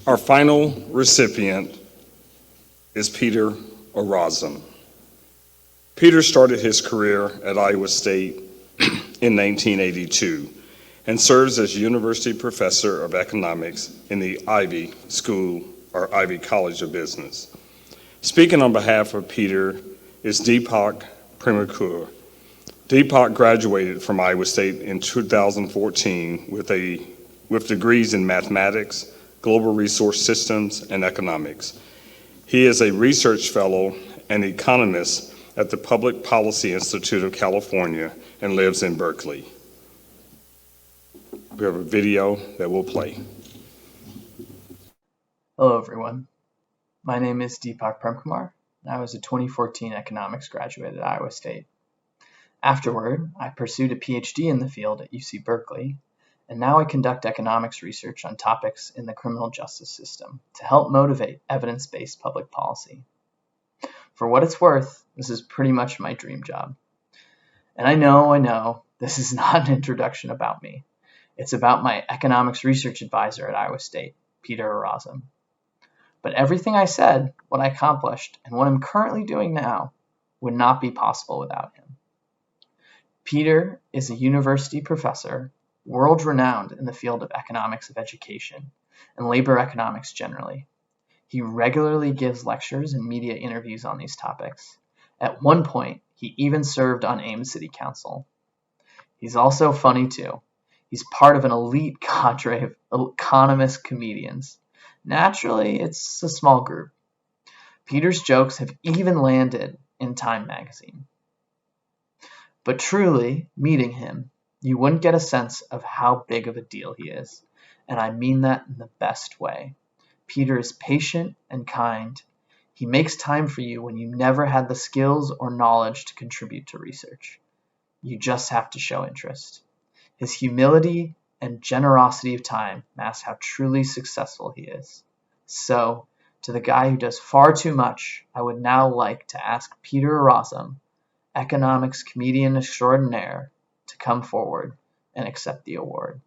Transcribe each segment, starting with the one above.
Our final recipient is Peter Orazem. Peter started his career at Iowa State in 1982 and serves as University Professor of Economics in the Ivy School or Ivy College of Business. Speaking on behalf of Peter is Deepak Premakur. Deepak graduated from Iowa State in 2014 with degrees in mathematics, global resource systems, and economics. He is a research fellow and economist at the Public Policy Institute of California and lives in Berkeley. We have a video that will play. Hello everyone, my name is Deepak Premkumar, and I was a 2014 economics graduate at Iowa State. Afterward, I pursued a PhD in the field at UC Berkeley, and now I conduct economics research on topics in the criminal justice system to help motivate evidence-based public policy. For what it's worth, this is pretty much my dream job. And I know, this is not an introduction about me. It's about my economics research advisor at Iowa State, Peter Orazem. But everything I said, what I accomplished, and what I'm currently doing now would not be possible without him. Peter is a university professor, world-renowned in the field of economics of education and labor economics generally. He regularly gives lectures and media interviews on these topics. At one point, he even served on Ames City Council. He's also funny too. He's part of an elite cadre of economist comedians. Naturally, it's a small group. Peter's jokes have even landed in Time magazine. But truly, meeting him, you wouldn't get a sense of how big of a deal he is, and I mean that in the best way. Peter is patient and kind. He makes time for you when you never had the skills or knowledge to contribute to research. You just have to show interest. His humility and generosity of time mask how truly successful he is. So, to the guy who does far too much, I would now like to ask Peter Orazem, economics comedian extraordinaire, to come forward and accept the award.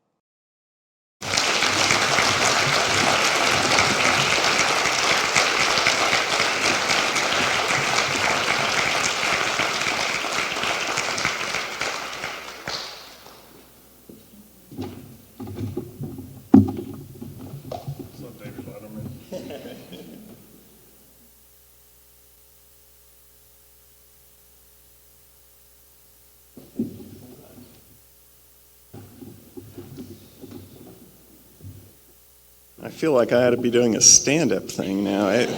I feel like I ought to be doing a stand-up thing now. And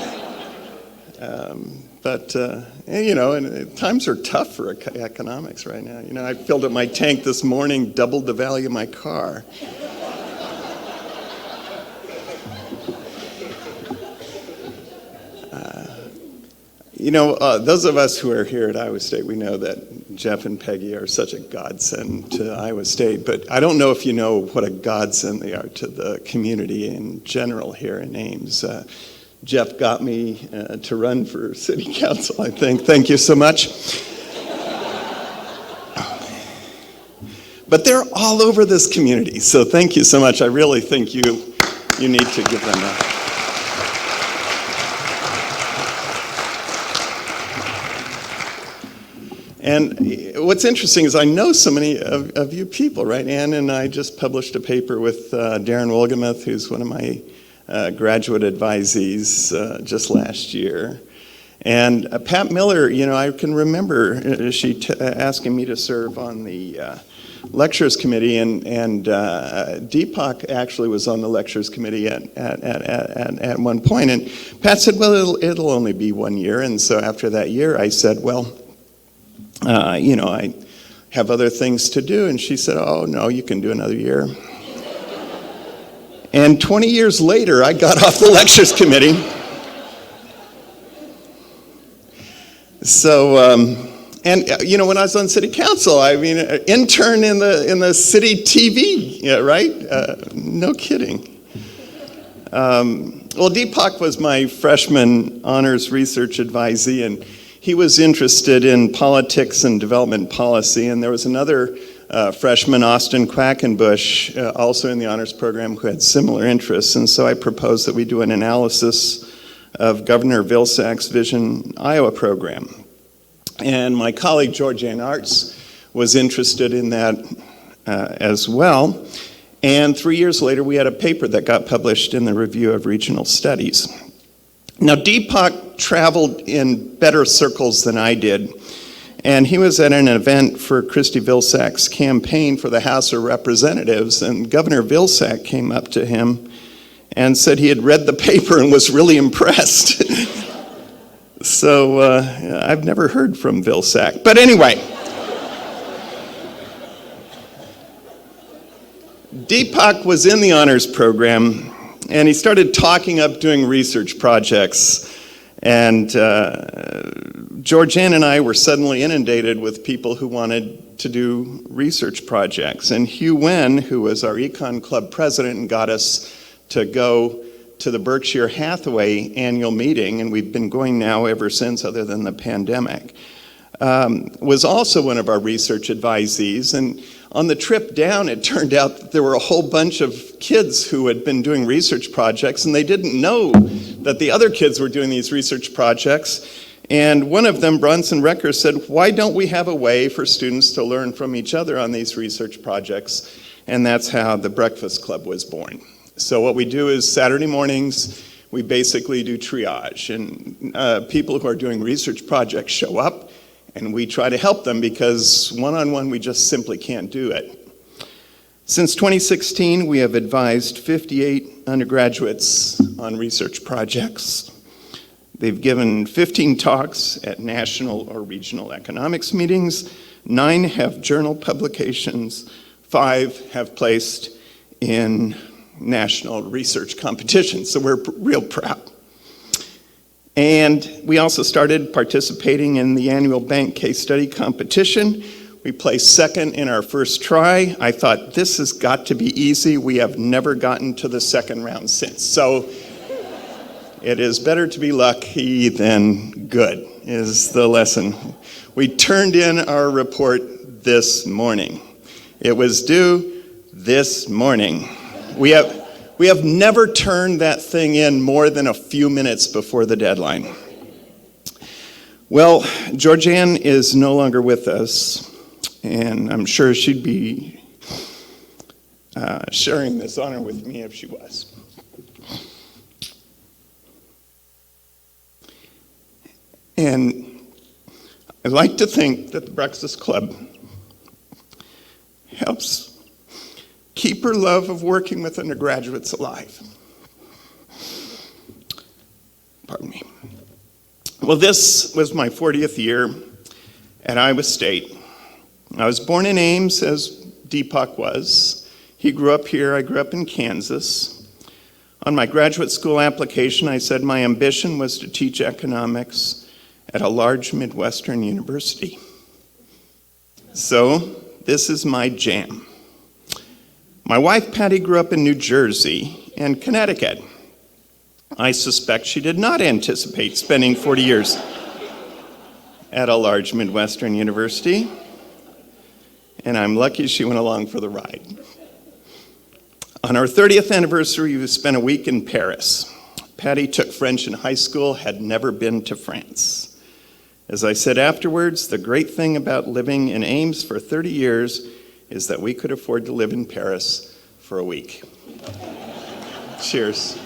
times are tough for economics right now. You know, I filled up my tank this morning, doubled the value of my car. Those of us who are here at Iowa State, we know that Jeff and Peggy are such a godsend to Iowa State, but I don't know if you know what a godsend they are to the community in general here in Ames. Jeff got me to run for city council, I think. Thank you so much. But they're all over this community, so thank you so much. I really think you need to give them a... And what's interesting is I know so many of you people, right? Ann and I just published a paper with Darren Wolgemuth, who's one of my graduate advisees just last year. And Pat Miller, I can remember she asking me to serve on the lectures committee, and Deepak actually was on the lectures committee at one point. And Pat said, well, it'll only be 1 year. And so after that year, I said, well, I have other things to do. And she said, oh, no, you can do another year. And 20 years later, I got off the lectures committee. So, when I was on city council, intern in the city TV, right? No kidding. Well, Deepak was my freshman honors research advisee, and he was interested in politics and development policy, and there was another freshman Austin Quackenbush, also in the honors program, who had similar interests. And so I proposed that we do an analysis of Governor Vilsack's Vision Iowa program. And my colleague, Georgianne Arts, was interested in that as well. And 3 years later, we had a paper that got published in the Review of Regional Studies. Now, Deepak traveled in better circles than I did. And he was at an event for Christy Vilsack's campaign for the House of Representatives, and Governor Vilsack came up to him and said he had read the paper and was really impressed. So I've never heard from Vilsack. But anyway, Deepak was in the honors program, and he started talking up doing research projects. And Georgianne and I were suddenly inundated with people who wanted to do research projects. And Hugh Wen, who was our Econ Club president and got us to go to the Berkshire Hathaway annual meeting, and we've been going now ever since other than the pandemic, was also one of our research advisees. And on the trip down, it turned out that there were a whole bunch of kids who had been doing research projects, and they didn't know that the other kids were doing these research projects. And one of them, Bronson Recker, said, why don't we have a way for students to learn from each other on these research projects? And that's how the Breakfast Club was born. So what we do is Saturday mornings, we basically do triage. And people who are doing research projects show up, and we try to help them because one-on-one we just simply can't do it. Since 2016, we have advised 58 undergraduates on research projects. They've given 15 talks at national or regional economics meetings, 9 have journal publications, 5 have placed in national research competitions, so we're real proud. And we also started participating in the annual bank case study competition. We placed second in our first try. I thought, this has got to be easy. We have never gotten to the second round since. So it is better to be lucky than good, is the lesson. We turned in our report this morning. It was due this morning. We have never turned that thing in more than a few minutes before the deadline. Well, Georgianne is no longer with us, and I'm sure she'd be sharing this honor with me if she was. And I'd like to think that the Breakfast Club helps keep her love of working with undergraduates alive. Pardon me. Well, this was my 40th year at Iowa State. I was born in Ames, as Deepak was. He grew up here, I grew up in Kansas. On my graduate school application, I said my ambition was to teach economics at a large Midwestern university. So, this is my jam. My wife, Patty, grew up in New Jersey and Connecticut. I suspect she did not anticipate spending 40 years at a large Midwestern university, and I'm lucky she went along for the ride. On our 30th anniversary, we spent a week in Paris. Patty took French in high school, had never been to France. As I said afterwards, the great thing about living in Ames for 30 years is that we could afford to live in Paris for a week. Cheers.